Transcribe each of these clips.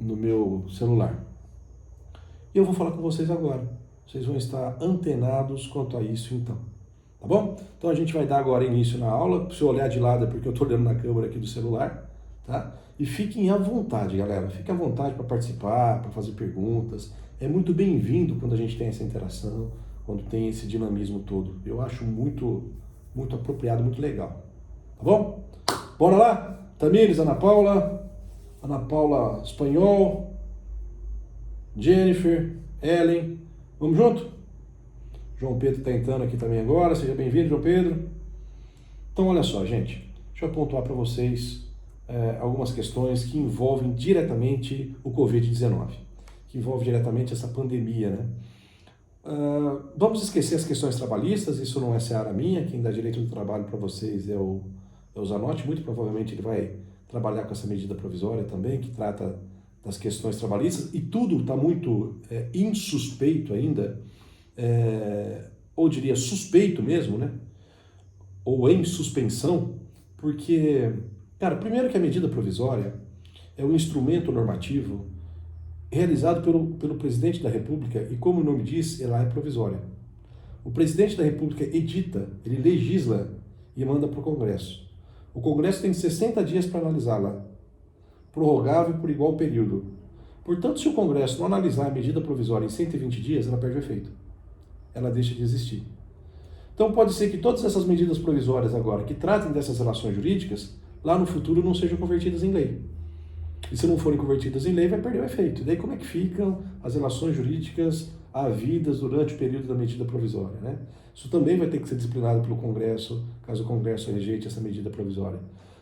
no meu celular. E eu vou falar com vocês agora. Vocês vão estar antenados quanto a isso então. Tá bom? Então a gente vai dar agora início na aula. Se eu olhar de lado é porque eu estou olhando na câmera aqui do celular. Tá? E fiquem à vontade, galera. Fiquem à vontade para participar, para fazer perguntas. É muito bem-vindo quando a gente tem essa interação, quando tem esse dinamismo todo. Eu acho muito apropriado, muito legal. Tá bom? Bora lá? Tamires, Ana Paula Espanhol, Jennifer, Ellen. Vamos junto? João Pedro está entrando aqui também agora. Seja bem-vindo, João Pedro. Então, olha só, gente. Deixa eu pontuar para vocês algumas questões que envolvem diretamente o Covid-19, que envolve diretamente essa pandemia, né? Vamos esquecer as questões trabalhistas, isso não é seara minha. Quem dá direito do trabalho para vocês é o Zanotti. Muito provavelmente ele vai trabalhar com essa medida provisória também, que trata das questões trabalhistas, e tudo está muito insuspeito ainda, ou diria suspeito mesmo, né? Ou em suspensão, porque, cara, primeiro que a medida provisória é um instrumento normativo realizado pelo presidente da República e, como o nome diz, ela é provisória. O presidente da República edita, ele legisla e manda para o Congresso. O Congresso tem 60 dias para analisá-la, prorrogável por igual período. Portanto, se o Congresso não analisar a medida provisória em 120 dias, ela perde o efeito. Ela deixa de existir. Então pode ser que todas essas medidas provisórias agora, que tratem dessas relações jurídicas, lá no futuro não sejam convertidas em lei. E se não forem convertidas em lei, vai perder o efeito. E daí como é que ficam as relações jurídicas havidas durante o período da medida provisória, né? Isso também vai ter que ser disciplinado pelo Congresso, caso o Congresso rejeite essa medida provisória.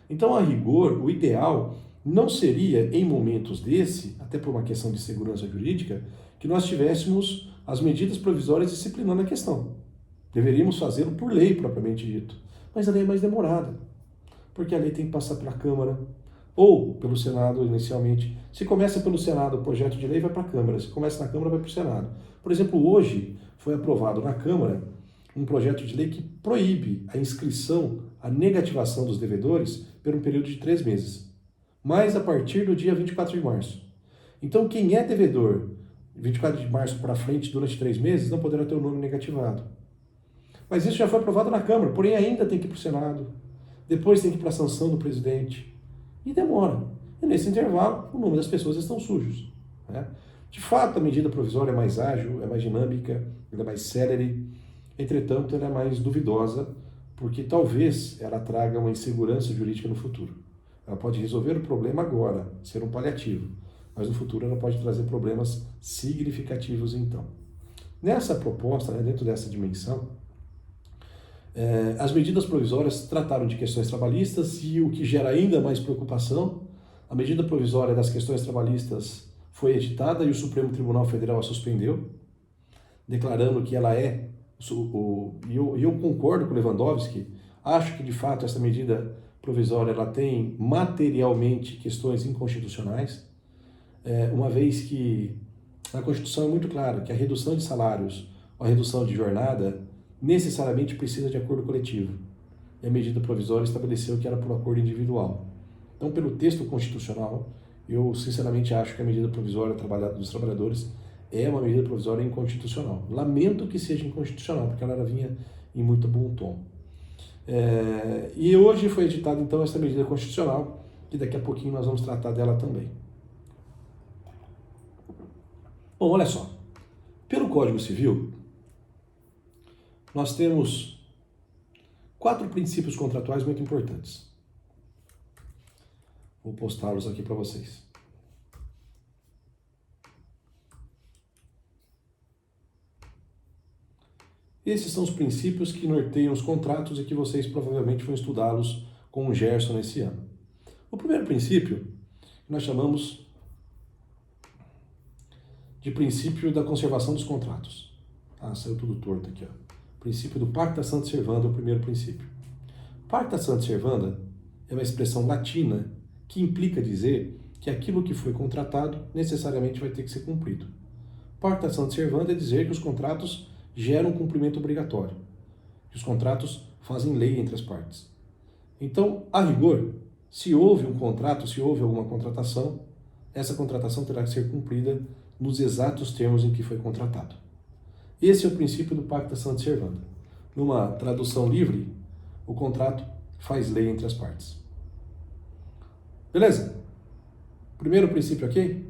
Então, a rigor, o ideal não seria, em momentos desse, até por uma questão de segurança jurídica, que nós tivéssemos as medidas provisórias disciplinando a questão. Deveríamos fazê-lo por lei, propriamente dito. Mas a lei é mais demorada, porque a lei tem que passar pela Câmara, ou pelo Senado inicialmente. Se começa pelo Senado, o projeto de lei vai para a Câmara. Se começa na Câmara, vai para o Senado. Por exemplo, hoje foi aprovado na Câmara um projeto de lei que proíbe a inscrição, a negativação dos devedores por um período de 3 meses, mas a partir do dia 24 de março. Então, quem é devedor 24 de março para frente durante 3 meses não poderá ter o nome negativado. Mas isso já foi aprovado na Câmara, porém ainda tem que ir para o Senado, depois tem que ir para a sanção do presidente, e demora. E nesse intervalo, o nome das pessoas estão sujos, né? De fato, a medida provisória é mais ágil, é mais dinâmica, ela é mais célere, entretanto, ela é mais duvidosa, porque talvez ela traga uma insegurança jurídica no futuro. Ela pode resolver o problema agora, ser um paliativo, mas no futuro ela pode trazer problemas significativos então. Nessa proposta, né, dentro dessa dimensão, as medidas provisórias trataram de questões trabalhistas e o que gera ainda mais preocupação, a medida provisória das questões trabalhistas foi editada e o Supremo Tribunal Federal a suspendeu, declarando que ela é, e eu concordo com o Lewandowski, acho que de fato essa medida provisória ela tem materialmente questões inconstitucionais, uma vez que a Constituição é muito clara que a redução de salários ou a redução de jornada necessariamente precisa de acordo coletivo. E a medida provisória estabeleceu que era por acordo individual. Então, pelo texto constitucional, eu sinceramente acho que a medida provisória dos trabalhadores é uma medida provisória inconstitucional. Lamento que seja inconstitucional, porque ela vinha em muito bom tom. E hoje foi editada, então, essa medida constitucional, que daqui a pouquinho nós vamos tratar dela também. Bom, olha só. Pelo Código Civil, nós temos 4 princípios contratuais muito importantes. Vou postá-los aqui para vocês. Esses são os princípios que norteiam os contratos e que vocês provavelmente vão estudá-los com o Gerson nesse ano. O primeiro princípio, nós chamamos de princípio da conservação dos contratos. Ah, saiu tudo torto aqui, ó. Princípio do Pacta Sunt Servanda é o primeiro princípio. Pacta Sunt Servanda é uma expressão latina que implica dizer que aquilo que foi contratado necessariamente vai ter que ser cumprido. Pacta Sunt Servanda é dizer que os contratos geram cumprimento obrigatório, que os contratos fazem lei entre as partes. Então, a rigor, se houve um contrato, se houve alguma contratação, essa contratação terá que ser cumprida nos exatos termos em que foi contratado. Esse é o princípio do pacta sunt servanda. Numa tradução livre, o contrato faz lei entre as partes. Beleza? Primeiro princípio aqui?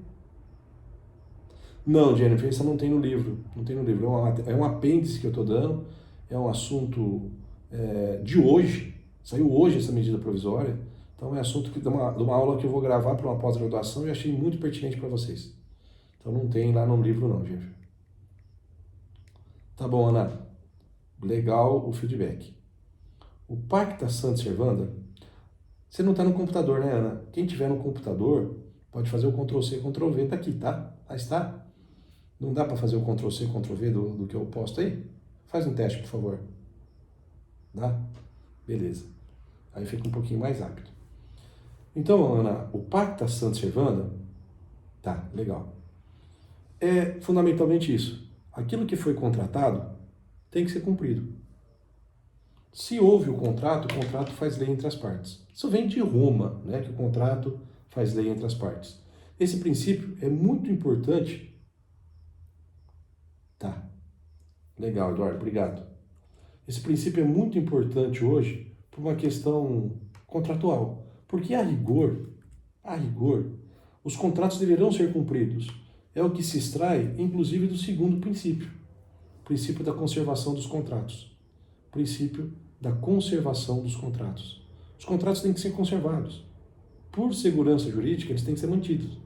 Não, Jennifer, isso não tem no livro. Não tem no livro. É um apêndice que eu estou dando. É um assunto de hoje. Saiu hoje essa medida provisória. Então é assunto de uma aula que eu vou gravar para uma pós-graduação e achei muito pertinente para vocês. Então não tem lá no livro não, Jennifer. Tá bom, Ana. Legal o feedback. O pacta sunt servanda, você não está no computador, né, Ana? Quem tiver no computador pode fazer o Ctrl+C, Ctrl+V, tá aqui, tá? Aí está. Não dá para fazer o Ctrl+C, Ctrl+V do que eu posto aí? Faz um teste, por favor. Dá? Beleza. Aí fica um pouquinho mais rápido. Então, Ana, o pacta sunt servanda, tá, legal. É fundamentalmente isso. Aquilo que foi contratado tem que ser cumprido. Se houve o contrato faz lei entre as partes. Isso vem de Roma, né, que o contrato faz lei entre as partes. Esse princípio é muito importante. Tá. Legal, Eduardo, obrigado. Esse princípio é muito importante hoje por uma questão contratual. Porque a rigor, os contratos deverão ser cumpridos. É o que se extrai, inclusive, do segundo princípio. O princípio da conservação dos contratos. O princípio da conservação dos contratos. Os contratos têm que ser conservados. Por segurança jurídica, eles têm que ser mantidos.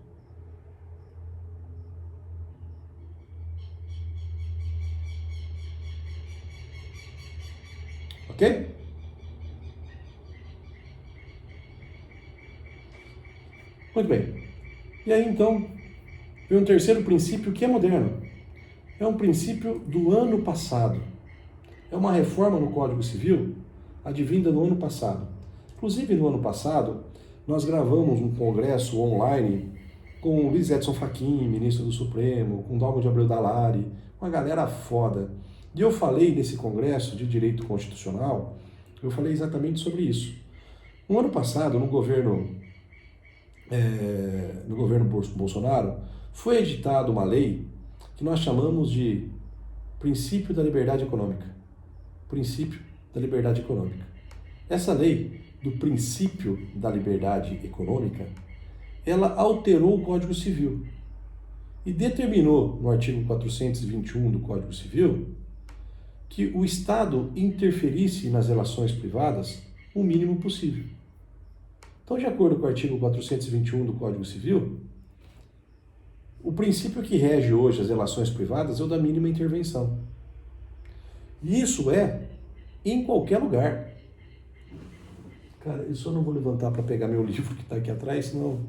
Ok? Muito bem. E aí, então, vem um terceiro princípio que é moderno. É um princípio do ano passado. É uma reforma no Código Civil advinda no ano passado. Inclusive, no ano passado, nós gravamos um congresso online com Luiz Edson Fachin, ministro do Supremo, com Dalmo de Abreu Dallari, uma galera foda. E eu falei nesse congresso de Direito Constitucional, eu falei exatamente sobre isso. No ano passado, no governo Bolsonaro, foi editada uma lei que nós chamamos de Princípio da Liberdade Econômica. Princípio da Liberdade Econômica. Essa lei do Princípio da Liberdade Econômica, ela alterou o Código Civil e determinou, no artigo 421 do Código Civil, que o Estado interferisse nas relações privadas o mínimo possível. Então, de acordo com o artigo 421 do Código Civil, o princípio que rege hoje as relações privadas é o da mínima intervenção. E isso é em qualquer lugar. Cara, eu só não vou levantar para pegar meu livro que está aqui atrás, senão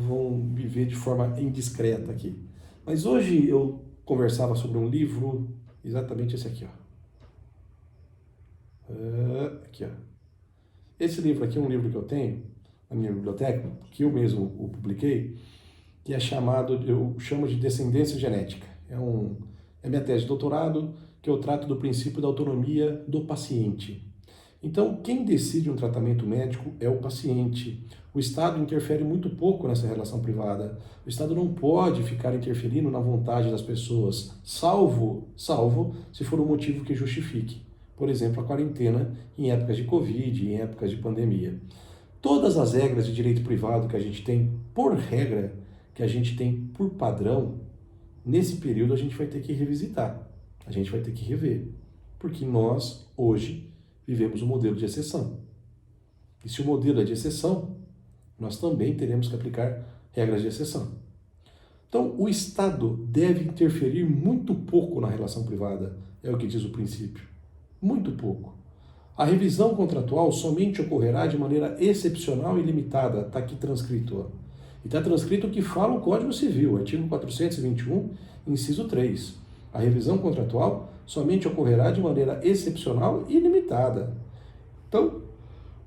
vão me ver de forma indiscreta aqui. Mas hoje eu conversava sobre um livro, exatamente esse aqui, ó. Aqui, ó. Esse livro aqui é um livro que eu tenho na minha biblioteca, que eu mesmo o publiquei, que é chamado, eu chamo de Descendência Genética. É minha tese de doutorado, que eu trato do princípio da autonomia do paciente. Então, quem decide um tratamento médico é o paciente. O Estado interfere muito pouco nessa relação privada. O Estado não pode ficar interferindo na vontade das pessoas, salvo se for um motivo que justifique. Por exemplo, a quarentena em épocas de Covid, em épocas de pandemia. Todas as regras de direito privado que a gente tem, por regra, que a gente tem por padrão, nesse período a gente vai ter que revisitar, a gente vai ter que rever, porque nós, hoje, vivemos um modelo de exceção. E se o modelo é de exceção, nós também teremos que aplicar regras de exceção. Então, o Estado deve interferir muito pouco na relação privada, é o que diz o princípio. Muito pouco. A revisão contratual somente ocorrerá de maneira excepcional e limitada, está aqui transcrito. Ó. E está transcrito o que fala o Código Civil, artigo 421, inciso 3. A revisão contratual somente ocorrerá de maneira excepcional e limitada. Então,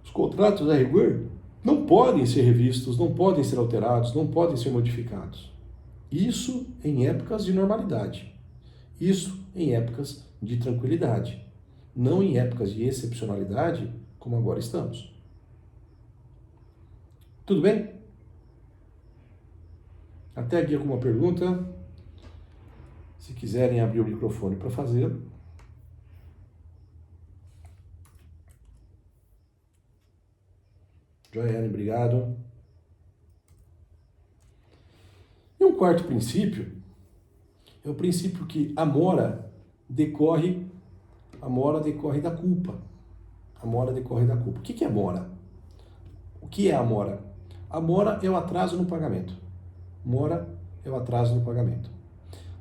os contratos a rigor não podem ser revistos, não podem ser alterados, não podem ser modificados. Isso em épocas de normalidade. Isso em épocas de tranquilidade. Não em épocas de excepcionalidade, como agora estamos. Tudo bem? Até aqui alguma pergunta? Se quiserem abrir o microfone para fazer. Joiane, obrigado. E um quarto princípio é o princípio que a mora decorre da culpa. A mora decorre da culpa. O que é mora? O que é a mora? A mora é o atraso no pagamento. Mora é o atraso no pagamento.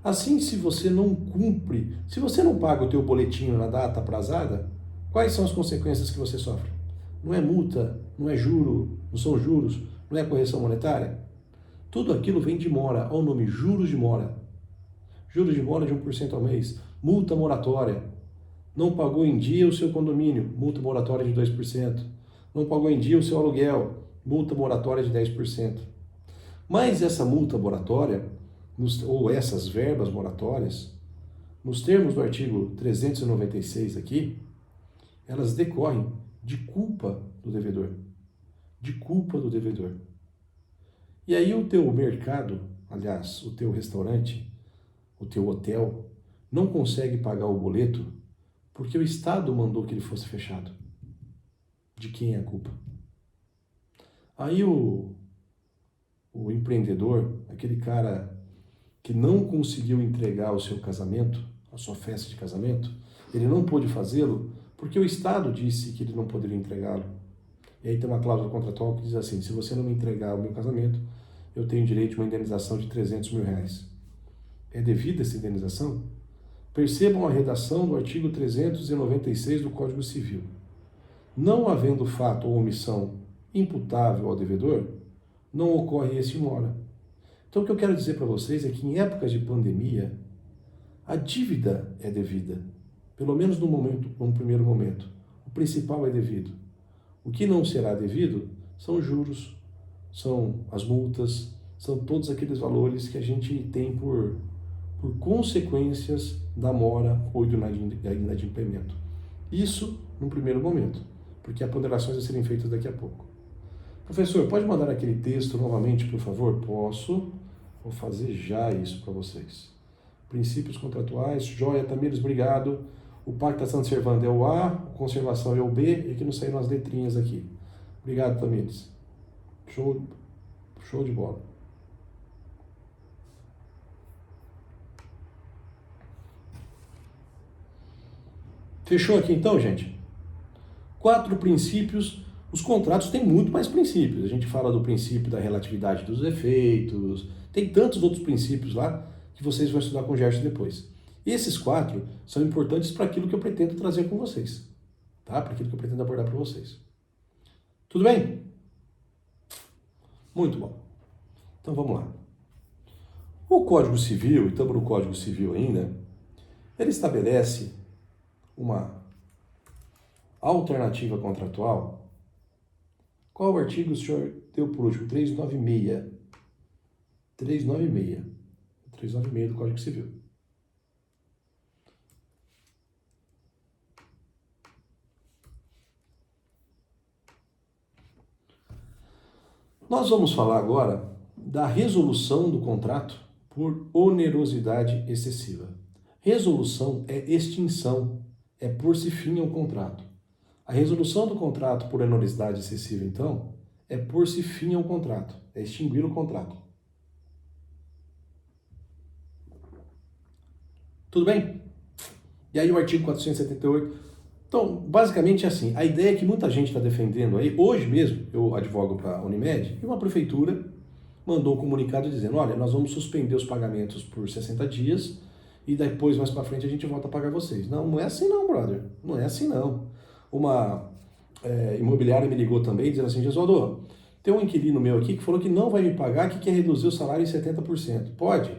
Assim, se você não cumpre, se você não paga o teu boletim na data aprazada, quais são as consequências que você sofre? Não é multa, não é juro, não são juros, não é correção monetária? Tudo aquilo vem de mora, ao nome juros de mora. Juros de mora de 1% ao mês, multa moratória. Não pagou em dia o seu condomínio, multa moratória de 2%. Não pagou em dia o seu aluguel, multa moratória de 10%. Mas essa multa moratória, ou essas verbas moratórias, nos termos do artigo 396 aqui, elas decorrem de culpa do devedor. De culpa do devedor. E aí o teu mercado, aliás, o teu restaurante, o teu hotel, não consegue pagar o boleto porque o Estado mandou que ele fosse fechado. De quem é a culpa? Aí o empreendedor, aquele cara que não conseguiu entregar o seu casamento, a sua festa de casamento, ele não pôde fazê-lo porque o Estado disse que ele não poderia entregá-lo. E aí tem uma cláusula contratual que diz assim: se você não me entregar o meu casamento, eu tenho direito a uma indenização de 300 mil reais. É devida essa indenização? Percebam a redação do artigo 396 do Código Civil. Não havendo fato ou omissão imputável ao devedor, não ocorre esse mora. Então o que eu quero dizer para vocês é que em épocas de pandemia, a dívida é devida. Pelo menos num primeiro momento. O principal é devido. O que não será devido são os juros, são as multas, são todos aqueles valores que a gente tem por consequências da mora ou do inadimplemento. Isso num primeiro momento, porque há ponderações a serem feitas daqui a pouco. Professor, pode mandar aquele texto novamente, por favor? Posso. Vou fazer já isso para vocês. Princípios contratuais, joia, Tamires, obrigado. O Pacta Sunt Servanda é o A, a conservação é o B, e aqui não saíram as letrinhas aqui. Obrigado, Tamires. Show de bola. Fechou aqui então, gente? 4 princípios. Os contratos têm muito mais princípios. A gente fala do princípio da relatividade dos efeitos, tem tantos outros princípios lá que vocês vão estudar com o Gerson depois. E esses 4 são importantes para aquilo que eu pretendo trazer com vocês, tá? Para aquilo que eu pretendo abordar para vocês. Tudo bem? Muito bom. Então vamos lá. O Código Civil, estamos no Código Civil ainda, ele estabelece uma alternativa contratual. Qual o artigo o senhor deu por último? 396. 396. 396 do Código Civil. Nós vamos falar agora da resolução do contrato por onerosidade excessiva. Resolução é extinção, é pôr-se fim ao contrato. A resolução do contrato por onerosidade excessiva, então, é pôr-se fim ao contrato, é extinguir o contrato. Tudo bem? E aí o artigo 478. Então, basicamente é assim, a ideia que muita gente está defendendo aí, hoje mesmo, eu advogo para a Unimed, e uma prefeitura mandou um comunicado dizendo, olha, nós vamos suspender os pagamentos por 60 dias e depois, mais para frente, a gente volta a pagar vocês. Não, não é assim não, brother. Não é assim não. Uma imobiliária me ligou também, dizendo assim, Gesualdo, tem um inquilino meu aqui que falou que não vai me pagar, que quer reduzir o salário em 70%. Pode?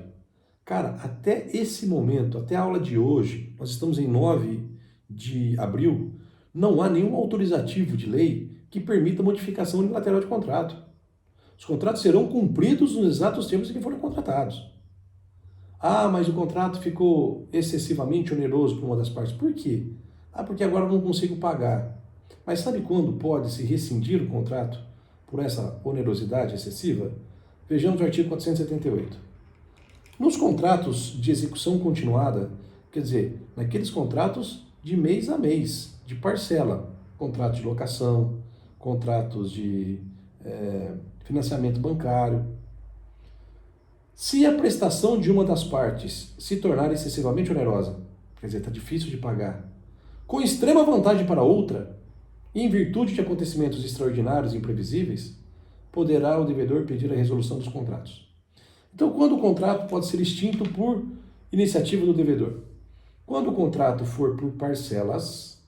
Cara, até esse momento, até a aula de hoje, nós estamos em 9 de abril, não há nenhum autorizativo de lei que permita modificação unilateral de contrato. Os contratos serão cumpridos nos exatos termos em que foram contratados. Ah, mas o contrato ficou excessivamente oneroso para uma das partes. Por quê? Ah, porque agora eu não consigo pagar. Mas sabe quando pode se rescindir o contrato por essa onerosidade excessiva? Vejamos o artigo 478. Nos contratos de execução continuada, quer dizer, naqueles contratos de mês a mês, de parcela, contrato de locação, contratos de financiamento bancário, se a prestação de uma das partes se tornar excessivamente onerosa, quer dizer, está difícil de pagar, com extrema vantagem para outra, e em virtude de acontecimentos extraordinários e imprevisíveis, poderá o devedor pedir a resolução dos contratos. Então, quando o contrato pode ser extinto por iniciativa do devedor? Quando o contrato for por parcelas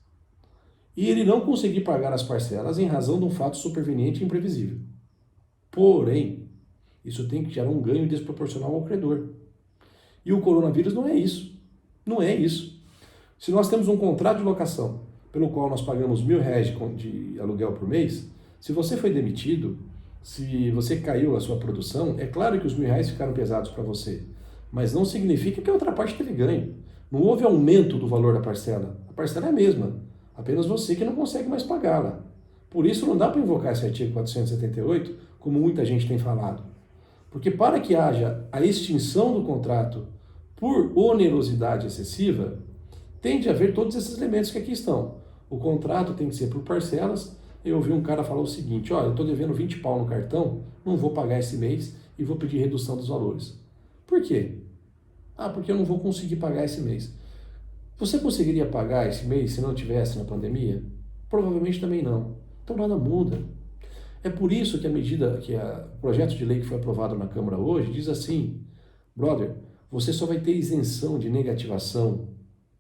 e ele não conseguir pagar as parcelas em razão de um fato superveniente e imprevisível. Porém, isso tem que gerar um ganho desproporcional ao credor. E o coronavírus não é isso. Não é isso. Se nós temos um contrato de locação pelo qual nós pagamos R$1.000 de aluguel por mês, se você foi demitido, se você caiu a sua produção, é claro que os R$1.000 ficaram pesados para você, mas não significa que a outra parte teve ganho. Não houve aumento do valor da parcela. A parcela é a mesma, apenas você que não consegue mais pagá-la. Por isso não dá para invocar esse artigo 478, como muita gente tem falado. Porque para que haja a extinção do contrato por onerosidade excessiva, tem de haver todos esses elementos que aqui estão. O contrato tem que ser por parcelas. Eu ouvi um cara falar o seguinte: olha, eu estou devendo 20 pau no cartão, não vou pagar esse mês e vou pedir redução dos valores. Por quê? Ah, porque eu não vou conseguir pagar esse mês. Você conseguiria pagar esse mês se não tivesse na pandemia? Provavelmente também não. Então nada muda. É por isso que a medida, o projeto de lei que foi aprovado na Câmara hoje diz assim: brother, você só vai ter isenção de negativação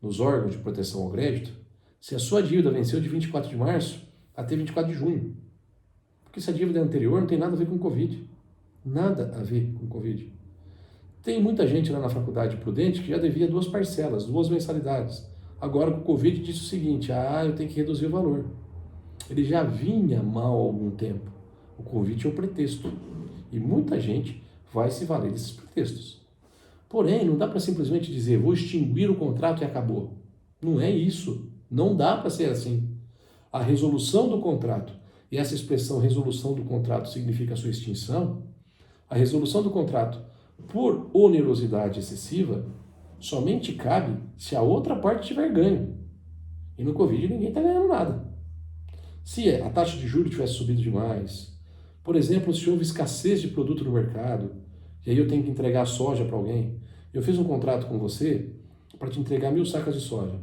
nos órgãos de proteção ao crédito se a sua dívida venceu de 24 de março até 24 de junho. Porque essa dívida anterior não tem nada a ver com Covid. Nada a ver com Covid. Tem muita gente lá na Faculdade Prudente que já devia 2 parcelas, 2 mensalidades. Agora com o Covid disse o seguinte: eu tenho que reduzir o valor. Ele já vinha mal há algum tempo. O Covid é o pretexto. E muita gente vai se valer desses pretextos. Porém, não dá para simplesmente dizer, vou extinguir o contrato e acabou. Não é isso. Não dá para ser assim. A resolução do contrato, e essa expressão resolução do contrato significa a sua extinção, a resolução do contrato por onerosidade excessiva somente cabe se a outra parte tiver ganho. E no Covid ninguém está ganhando nada. Se a taxa de juros tivesse subido demais, por exemplo, se houve escassez de produto no mercado, e aí eu tenho que entregar soja para alguém, eu fiz um contrato com você para te entregar 1.000 sacas de soja.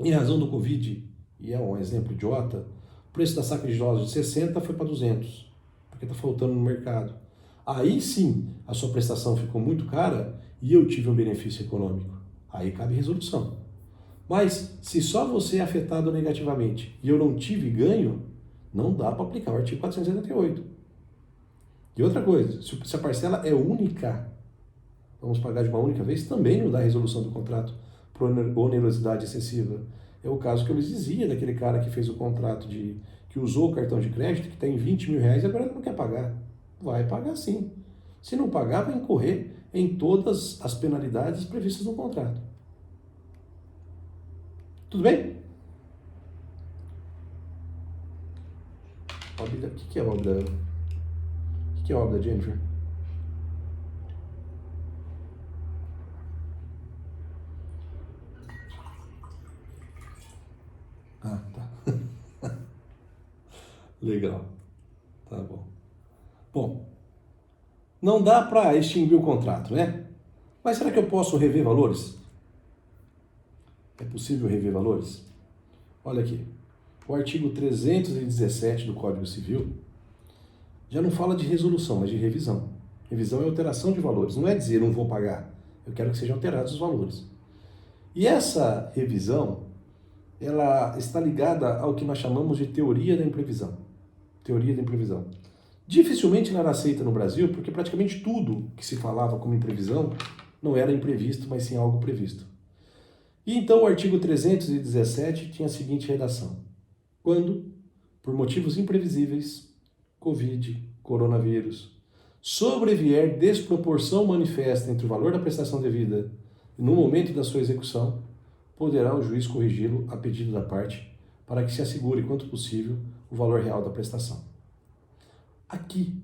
Em razão do Covid, e é um exemplo idiota, o preço da saca de soja de 60 foi para 200, porque está faltando no mercado. Aí sim, a sua prestação ficou muito cara e eu tive um benefício econômico. Aí cabe resolução. Mas se só você é afetado negativamente e eu não tive ganho, não dá para aplicar o artigo 478. E outra coisa, se a parcela é única, vamos pagar de uma única vez, também não dá resolução do contrato por onerosidade excessiva. É o caso que eu lhes dizia daquele cara que fez o contrato, que usou o cartão de crédito, que está em R$20.000 e agora não quer pagar. Vai pagar sim. Se não pagar, vai incorrer em todas as penalidades previstas no contrato. Tudo bem? O que é o óbvio da... O que é o óbvio da Jennifer? Ah, tá. Legal. Tá bom. Bom, não dá para extinguir o contrato, né? Mas será que eu posso rever valores? É possível rever valores? Olha aqui. O artigo 317 do Código Civil já não fala de resolução, mas de revisão. Revisão é alteração de valores. Não é dizer não vou pagar. Eu quero que sejam alterados os valores. E essa revisão, ela está ligada ao que nós chamamos de teoria da imprevisão. Teoria da imprevisão. Dificilmente ela era aceita no Brasil, porque praticamente tudo que se falava como imprevisão não era imprevisto, mas sim algo previsto. E então o artigo 317 tinha a seguinte redação: quando, por motivos imprevisíveis, Covid, coronavírus, sobrevier desproporção manifesta entre o valor da prestação devida e no momento da sua execução, poderá o juiz corrigi-lo a pedido da parte, para que se assegure, quanto possível, o valor real da prestação. Aqui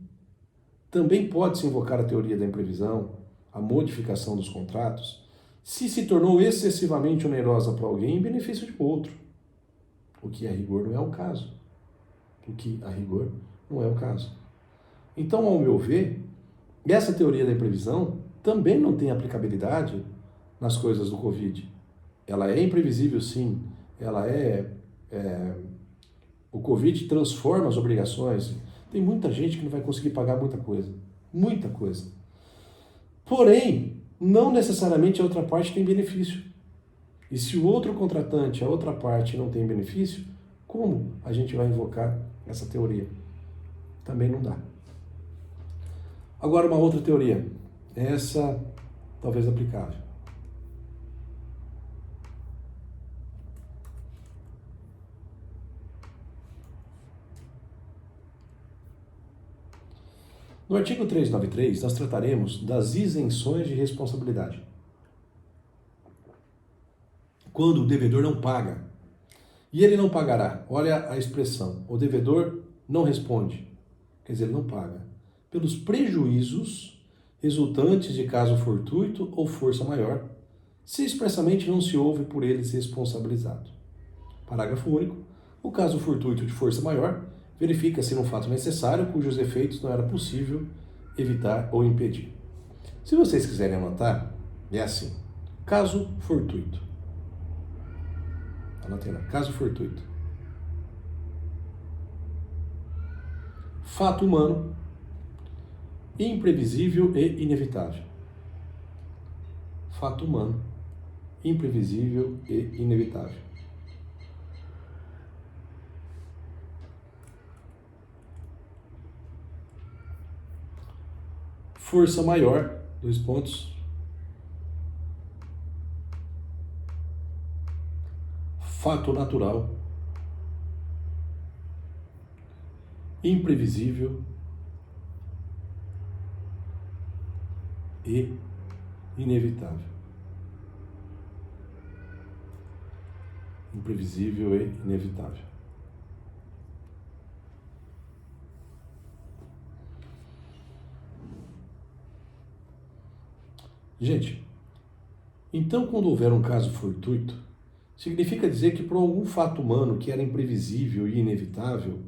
também pode-se invocar a teoria da imprevisão, a modificação dos contratos, se tornou excessivamente onerosa para alguém em benefício de outro. O que a rigor não é o caso. O que a rigor não é o caso. Então, ao meu ver, essa teoria da imprevisão também não tem aplicabilidade nas coisas do Covid. Ela é imprevisível, sim. O Covid transforma as obrigações. Tem muita gente que não vai conseguir pagar muita coisa. Muita coisa. Porém, não necessariamente a outra parte tem benefício. E se o outro contratante, a outra parte, não tem benefício, como a gente vai invocar essa teoria? Também não dá. Agora, uma outra teoria. Essa, talvez aplicável. No artigo 393, nós trataremos das isenções de responsabilidade. Quando o devedor não paga, e ele não pagará, olha a expressão, o devedor não responde, quer dizer, ele não paga, pelos prejuízos resultantes de caso fortuito ou força maior, se expressamente não se houve por eles responsabilizado. Parágrafo único. O caso fortuito de força maior verifica-se num fato necessário cujos efeitos não era possível evitar ou impedir. Se vocês quiserem anotar, é assim. Caso fortuito. Anotem lá. Caso fortuito. Fato humano, imprevisível e inevitável. Fato humano, imprevisível e inevitável. Força maior, 2 pontos. Fato natural, imprevisível e inevitável. Imprevisível e inevitável. Gente, então quando houver um caso fortuito, significa dizer que por algum fato humano que era imprevisível e inevitável,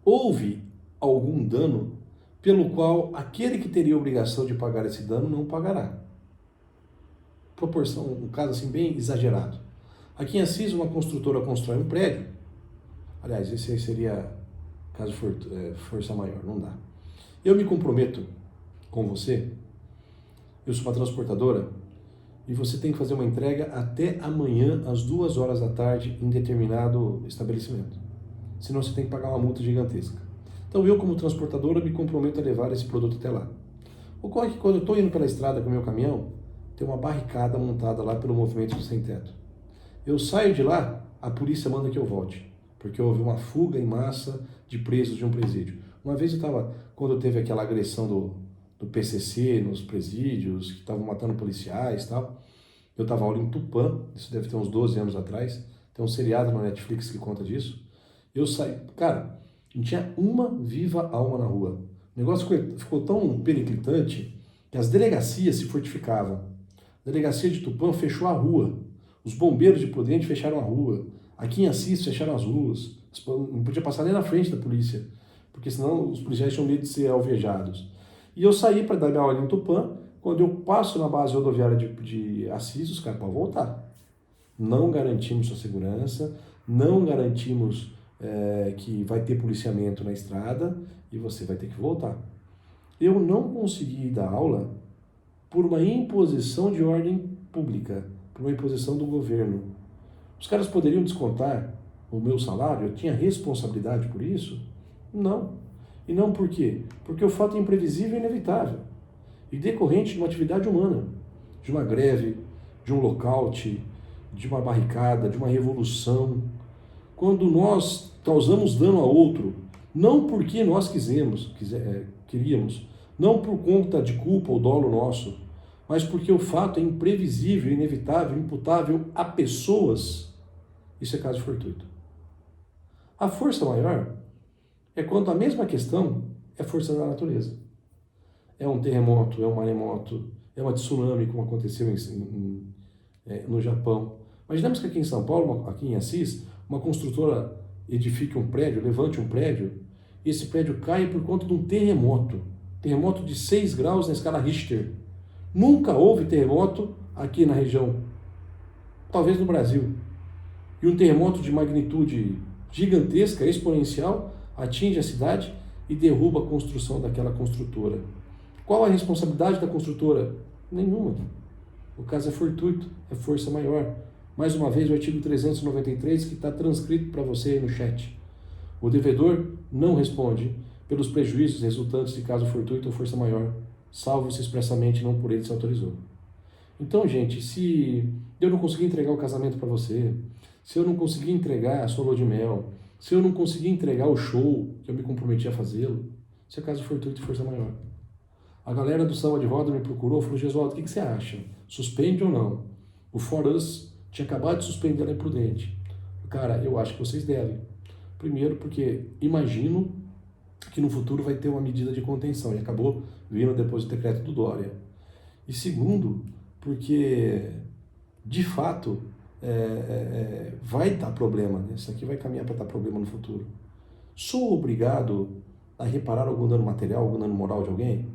houve algum dano pelo qual aquele que teria a obrigação de pagar esse dano não pagará. Proporção, um caso assim bem exagerado. Aqui em Assis, uma construtora constrói um prédio. Aliás, esse aí seria caso força maior, não dá. Eu me comprometo com você, eu sou uma transportadora, e você tem que fazer uma entrega até amanhã, às 2 horas da tarde, em determinado estabelecimento. Senão você tem que pagar uma multa gigantesca. Então eu, como transportadora, me comprometo a levar esse produto até lá. Ocorre que quando eu estou indo pela estrada com o meu caminhão, tem uma barricada montada lá pelo movimento do sem-teto. Eu saio de lá, a polícia manda que eu volte, porque houve uma fuga em massa de presos de um presídio. Uma vez quando teve aquela agressão do PCC nos presídios, que estavam matando policiais e tal, eu estava aula em Tupã, isso deve ter uns 12 anos atrás, tem um seriado na Netflix que conta disso. Eu saí, cara, não tinha uma viva alma na rua. O negócio ficou tão periclitante que as delegacias se fortificavam. A delegacia de Tupã fechou a rua. Os bombeiros de Prudente fecharam a rua. Aqui em Assis fecharam as ruas. Não podia passar nem na frente da polícia, porque senão os policiais tinham medo de ser alvejados. E eu saí para dar minha aula em Tupã. Quando eu passo na base rodoviária de Assis, os caras podem voltar. Não garantimos sua segurança, não garantimos que vai ter policiamento na estrada e você vai ter que voltar. Eu não consegui dar aula por uma imposição de ordem pública, por uma imposição do governo. Os caras poderiam descontar o meu salário? Eu tinha responsabilidade por isso? Não. E não por quê? Porque o fato é imprevisível e inevitável. E decorrente de uma atividade humana, de uma greve, de um lockout, de uma barricada, de uma revolução. Quando nós causamos dano a outro, não porque nós queríamos, não por conta de culpa ou dolo nosso, mas porque o fato é imprevisível, inevitável, imputável a pessoas, isso é caso fortuito. A força maior é quando a mesma questão é força da natureza. é um terremoto, é um maremoto, é uma tsunami, como aconteceu no Japão. Imaginemos que aqui em São Paulo, aqui em Assis, uma construtora edifique um prédio, levante um prédio, e esse prédio cai por conta de um terremoto. Terremoto de 6 graus na escala Richter. Nunca houve terremoto aqui na região, talvez no Brasil. E um terremoto de magnitude gigantesca, exponencial, atinge a cidade e derruba a construção daquela construtora. Qual a responsabilidade da construtora? Nenhuma. O caso é fortuito, é força maior. Mais uma vez, o artigo 393 que está transcrito para você aí no chat. O devedor não responde pelos prejuízos resultantes de caso fortuito ou força maior, salvo se expressamente não por ele se autorizou. Então, gente, se eu não conseguir entregar o casamento para você, se eu não conseguir entregar a sua lua de mel, se eu não conseguir entregar o show que eu me comprometi a fazê-lo, isso é caso fortuito e força maior. A galera do samba de roda me procurou e falou: Gesualdo, o que você acha? Suspende ou não? O For Us tinha acabado de suspender a imprudente. Cara, eu acho que vocês devem. Primeiro, porque imagino que no futuro vai ter uma medida de contenção e acabou vindo depois do decreto do Dória. E segundo, porque de fato vai dar problema, né? Isso aqui vai caminhar para dar problema no futuro. Sou obrigado a reparar algum dano material, algum dano moral de alguém?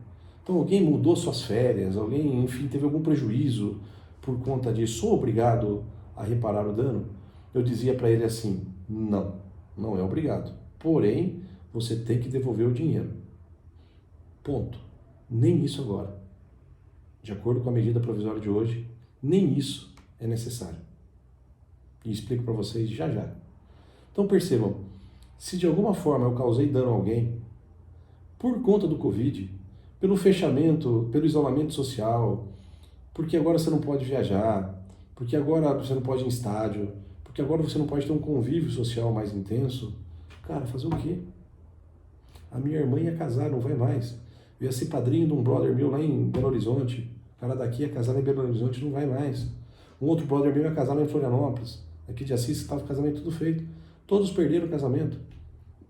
Então alguém mudou suas férias, alguém, enfim, teve algum prejuízo por conta disso, sou obrigado a reparar o dano? Eu dizia para ele assim: não, não é obrigado. Porém, você tem que devolver o dinheiro. Ponto. Nem isso agora. De acordo com a medida provisória de hoje, nem isso é necessário. E explico para vocês já já. Então percebam, se de alguma forma eu causei dano a alguém, por conta do Covid, pelo fechamento, pelo isolamento social, porque agora você não pode viajar, porque agora você não pode ir em estádio, porque agora você não pode ter um convívio social mais intenso, cara, fazer o quê? A minha irmã ia casar, não vai mais. Eu ia ser padrinho de um brother meu lá em Belo Horizonte. O cara daqui ia casar lá em Belo Horizonte, não vai mais. Um outro brother meu ia casar lá em Florianópolis. Aqui de Assis estava o casamento tudo feito. Todos perderam o casamento.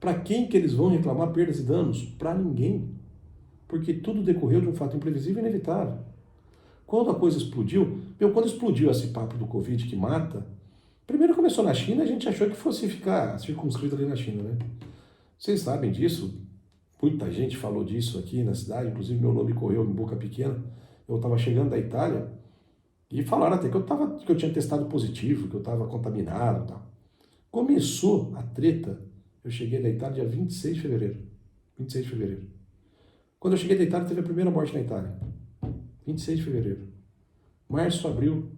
Para quem que eles vão reclamar perdas e danos? Para ninguém. Porque tudo decorreu de um fato imprevisível e inevitável. Quando a coisa explodiu, quando explodiu esse papo do Covid que mata, primeiro começou na China, a gente achou que fosse ficar circunscrito ali na China, né? Vocês sabem disso? Muita gente falou disso aqui na cidade, inclusive meu nome correu em boca pequena. Eu estava chegando da Itália e falaram até que eu tinha testado positivo, que eu estava contaminado e tal. Começou a treta, eu cheguei da Itália dia 26 de fevereiro. 26 de fevereiro. Quando eu cheguei da Itália, teve a primeira morte na Itália. 26 de fevereiro. Março, abril,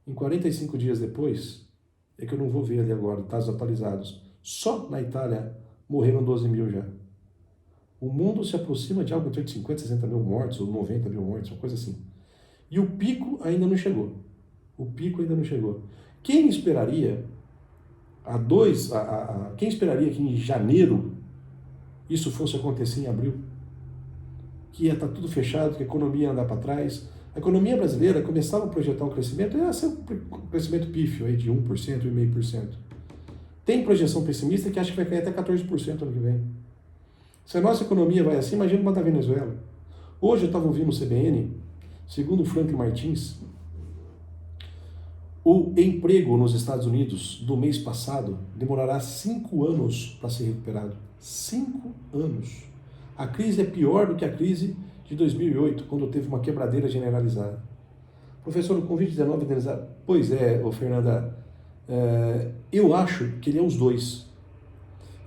em 45 dias depois, é que eu não vou ver ali agora, dados atualizados. Só na Itália morreram 12 mil já. O mundo se aproxima de algo entre 50 e 60 mil mortos, ou 90 mil mortos, uma coisa assim. E o pico ainda não chegou. O pico ainda não chegou. Quem esperaria quem esperaria que em janeiro isso fosse acontecer em abril? Que ia estar tudo fechado, que a economia ia andar para trás. A economia brasileira começava a projetar um crescimento, ia ser um crescimento pífio aí de 1%, 1,5%. Tem projeção pessimista que acha que vai cair até 14% ano que vem. Se a nossa economia vai assim, imagina como está a Venezuela. Hoje eu estava ouvindo o CBN, segundo o Franklin Martins, o emprego nos Estados Unidos do mês passado demorará 5 anos para ser recuperado. 5 anos. A crise é pior do que a crise de 2008, quando teve uma quebradeira generalizada. Professor, o Covid-19, pois é, Fernanda, eu acho que ele é os dois.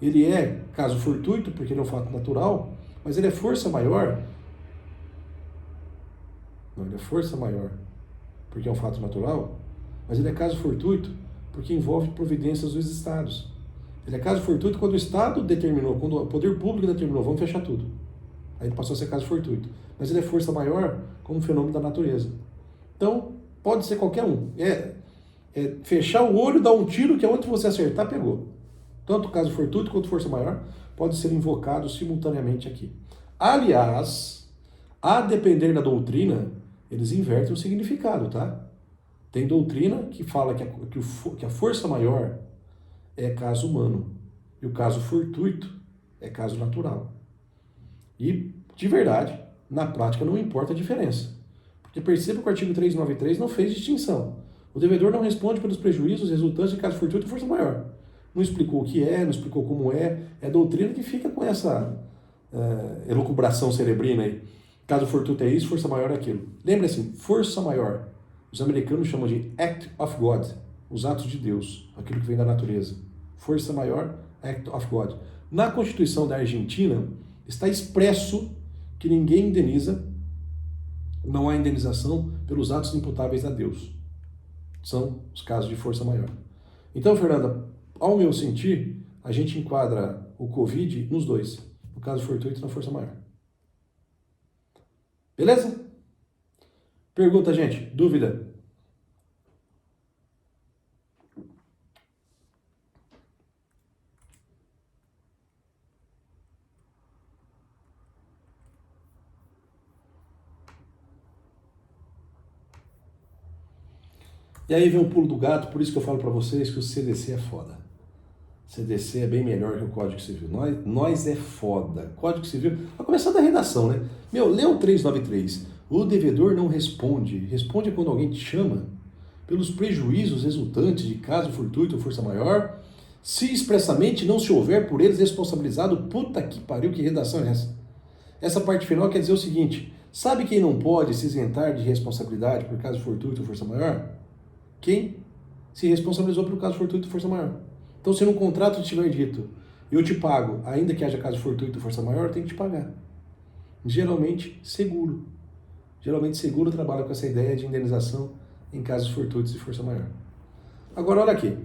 Ele é caso fortuito, porque ele é um fato natural, mas ele é força maior. Não, ele é força maior, porque é um fato natural, mas ele é caso fortuito, porque envolve providências dos estados. Ele é caso fortuito quando o Estado determinou, quando o poder público determinou, vamos fechar tudo. Aí ele passou a ser caso fortuito. Mas ele é força maior como um fenômeno da natureza. Então, pode ser qualquer um. Fechar o olho, dar um tiro, que aonde você acertar, pegou. Tanto caso fortuito quanto força maior pode ser invocado simultaneamente aqui. Aliás, a depender da doutrina, eles invertem o significado, tá? Tem doutrina que fala que a força maior é caso humano e o caso fortuito é caso natural. E, de verdade, Na prática não importa a diferença. Porque perceba que o artigo 393 não fez distinção. O devedor não responde pelos prejuízos resultantes de caso fortuito ou força maior. Não explicou o que é, não explicou como é. É doutrina que fica com essa elucubração cerebrina aí. Caso fortuito é isso, força maior é aquilo. Lembre assim, força maior. Os americanos chamam de act of God, os atos de Deus, aquilo que vem da natureza. Força maior, act of God. Na Constituição da Argentina, está expresso que ninguém indeniza, não há indenização pelos atos imputáveis a Deus. São os casos de força maior. Então, Fernanda, ao meu sentir, a gente enquadra o Covid nos dois, no caso fortuito e na força maior. Beleza? Pergunta, gente. Dúvida? E aí vem o pulo do gato, por isso que eu falo para vocês que o CDC é foda. CDC é bem melhor que o Código Civil. Nós é foda. Código Civil, a começar da redação, né? Lê o 393. O devedor não responde. Responde quando alguém te chama pelos prejuízos resultantes de caso fortuito ou força maior, se expressamente não se houver por eles responsabilizado. Puta que pariu, que redação é essa? Essa parte final quer dizer o seguinte: sabe quem não pode se isentar de responsabilidade por caso fortuito ou força maior? Quem se responsabilizou pelo caso fortuito ou força maior. Então, se no contrato tiver dito, eu te pago, ainda que haja caso fortuito ou força maior, eu tenho que te pagar. Geralmente, seguro. Geralmente, seguro trabalha com essa ideia de indenização em casos fortuitos e força maior. Agora, olha aqui.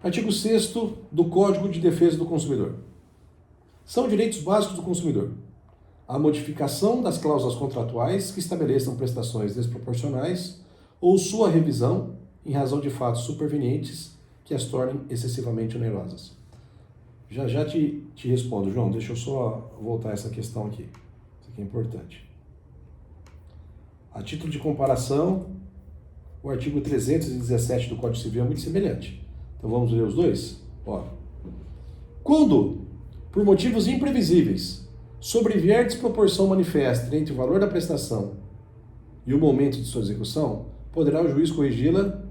Artigo 6º do Código de Defesa do Consumidor. São direitos básicos do consumidor: a modificação das cláusulas contratuais que estabeleçam prestações desproporcionais ou sua revisão em razão de fatos supervenientes que as tornem excessivamente onerosas. Já te respondo, João. Deixa eu só voltar essa questão aqui. Isso aqui é importante. A título de comparação, o artigo 317 do Código Civil é muito semelhante. Então vamos ler os dois? Ó. Quando, por motivos imprevisíveis, sobrevier desproporção manifesta entre o valor da prestação e o momento de sua execução, poderá o juiz corrigi-la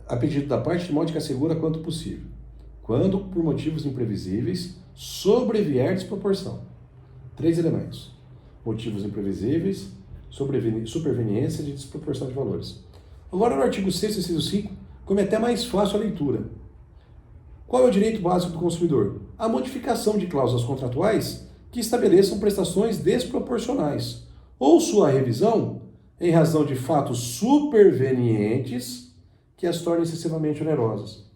a pedido da parte de modo que assegura quanto possível. Quando, por motivos imprevisíveis, sobrevier desproporção. 3 elementos: motivos imprevisíveis, superveniência de desproporção de valores. Agora, no artigo 6º, inciso 5, como é até mais fácil a leitura. Qual é o direito básico do consumidor? A modificação de cláusulas contratuais que estabeleçam prestações desproporcionais ou sua revisão em razão de fatos supervenientes que as tornem excessivamente onerosas.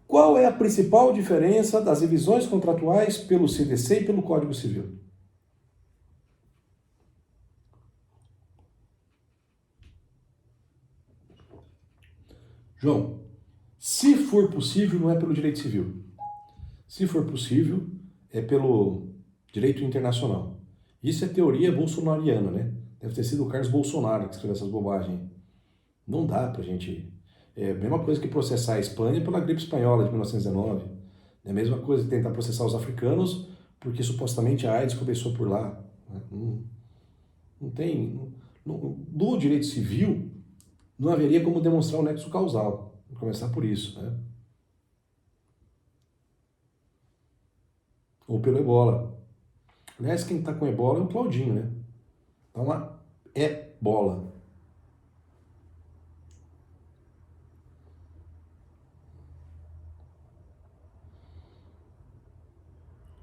Qual é a principal diferença das revisões contratuais pelo CDC e pelo Código Civil? João, se for possível, não é pelo direito civil. Se for possível, é pelo direito internacional. Isso é teoria bolsonariana, né? Deve ter sido o Carlos Bolsonaro que escreveu essas bobagens. Não dá pra gente... É a mesma coisa que processar a Espanha pela gripe espanhola de 1919. É a mesma coisa que tentar processar os africanos porque supostamente a AIDS começou por lá. Não tem... No direito civil, não haveria como demonstrar o nexo causal. Vou começar por isso, né? Ou pelo ebola. Aliás, quem está com ebola é o Claudinho, né? Então lá é bola.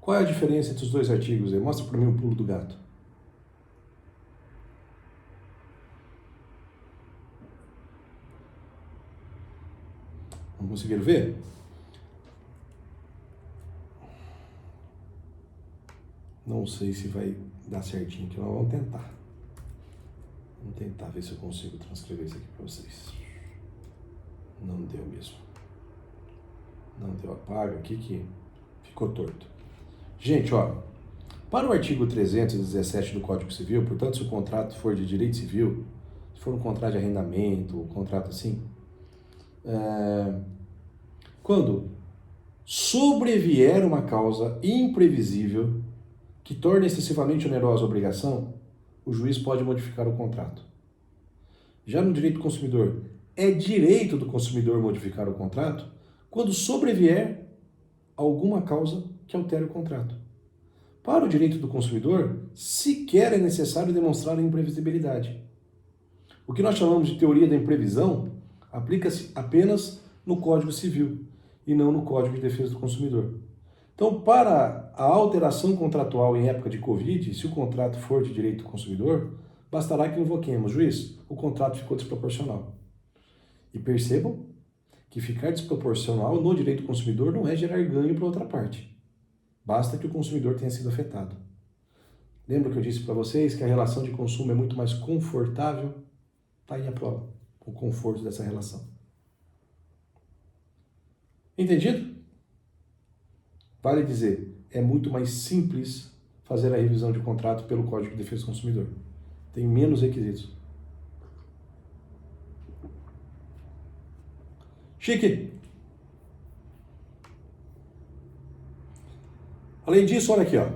Qual é a diferença entre os dois artigos? Mostra para mim o pulo do gato. Não conseguiram ver? Não sei se vai dar certinho aqui, mas vamos tentar. Vamos tentar ver se eu consigo transcrever isso aqui para vocês. Não deu mesmo. Não deu. Apaga aqui que ficou torto. Gente, ó. Para o artigo 317 do Código Civil, portanto, se o contrato for de direito civil, se for um contrato de arrendamento, um contrato assim, quando sobrevier uma causa imprevisível que torne excessivamente onerosa a obrigação, o juiz pode modificar o contrato. Já no direito do consumidor, é direito do consumidor modificar o contrato quando sobrevier alguma causa que altere o contrato. Para o direito do consumidor, sequer é necessário demonstrar a imprevisibilidade. O que nós chamamos de teoria da imprevisão aplica-se apenas no Código Civil e não no Código de Defesa do Consumidor. Então, para a alteração contratual em época de Covid, se o contrato for de direito do consumidor, bastará que invoquemos, juiz, o contrato ficou desproporcional. E percebam que ficar desproporcional no direito do consumidor não é gerar ganho para outra parte. Basta que o consumidor tenha sido afetado. Lembra que eu disse para vocês que a relação de consumo é muito mais confortável? Está aí a prova, o conforto dessa relação. Entendido? Vale dizer, é muito mais simples fazer a revisão de contrato pelo Código de Defesa do Consumidor. Tem menos requisitos. Chique! Além disso, olha aqui, ó.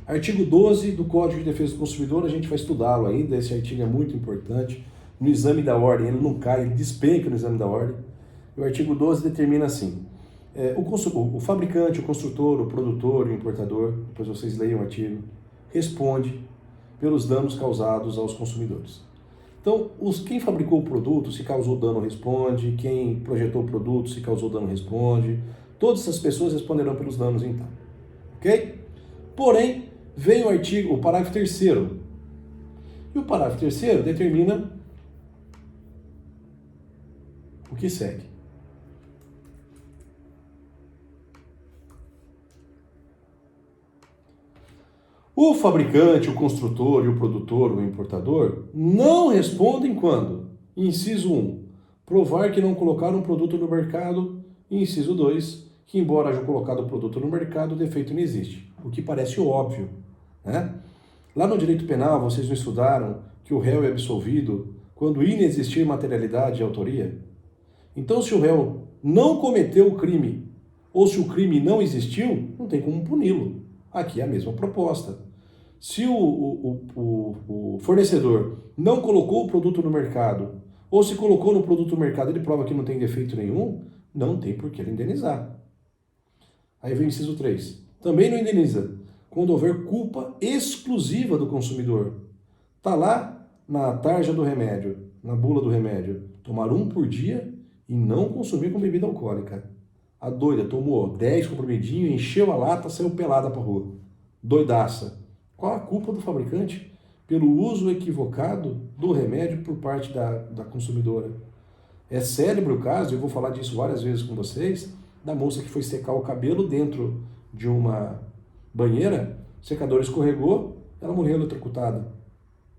Artigo 12 do Código de Defesa do Consumidor, a gente vai estudá-lo ainda, esse artigo é muito importante. No exame da ordem, ele não cai, ele despenca no exame da ordem. E o artigo 12 determina assim, o fabricante, o construtor, o produtor, o importador, depois vocês leiam o artigo, responde pelos danos causados aos consumidores. Então, quem fabricou o produto, se causou dano, responde. Quem projetou o produto, se causou dano, responde. Todas essas pessoas responderão pelos danos, então. Ok? Porém, vem o parágrafo 3º. E o parágrafo 3º determina o que segue. O fabricante, o construtor e o produtor, o importador, não respondem quando, inciso 1, provar que não colocaram o produto no mercado, e inciso 2, que embora haja colocado o produto no mercado, o defeito não existe. O que parece óbvio, né? Lá no direito penal, vocês não estudaram que o réu é absolvido quando inexistir materialidade e autoria? Então, se o réu não cometeu o crime, ou se o crime não existiu, não tem como puni-lo. Aqui é a mesma proposta. Se o fornecedor não colocou o produto no mercado, ou se colocou no produto no mercado, ele prova que não tem defeito nenhum, não tem por que ele indenizar. Aí vem o inciso 3. Também não indeniza quando houver culpa exclusiva do consumidor. Está lá na tarja do remédio, na bula do remédio, tomar 1 por dia e não consumir com bebida alcoólica. A doida tomou 10 comprimidinhos, encheu a lata, saiu pelada para rua. Doidaça. Qual a culpa do fabricante? Pelo uso equivocado do remédio por parte da consumidora. É célebre o caso, eu vou falar disso várias vezes com vocês, da moça que foi secar o cabelo dentro de uma banheira, o secador escorregou, ela morreu eletrocutada.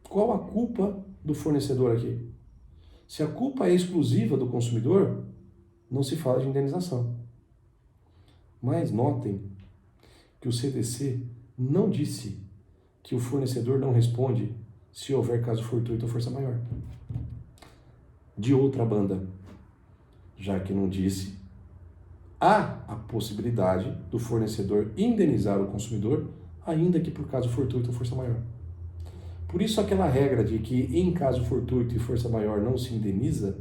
Qual a culpa do fornecedor aqui? Se a culpa é exclusiva do consumidor, não se fala de indenização. Mas notem que o CDC não disse que o fornecedor não responde se houver caso fortuito ou força maior. De outra banda, já que não disse, há a possibilidade do fornecedor indenizar o consumidor, ainda que por caso fortuito ou força maior. Por isso aquela regra de que em caso fortuito e força maior não se indeniza,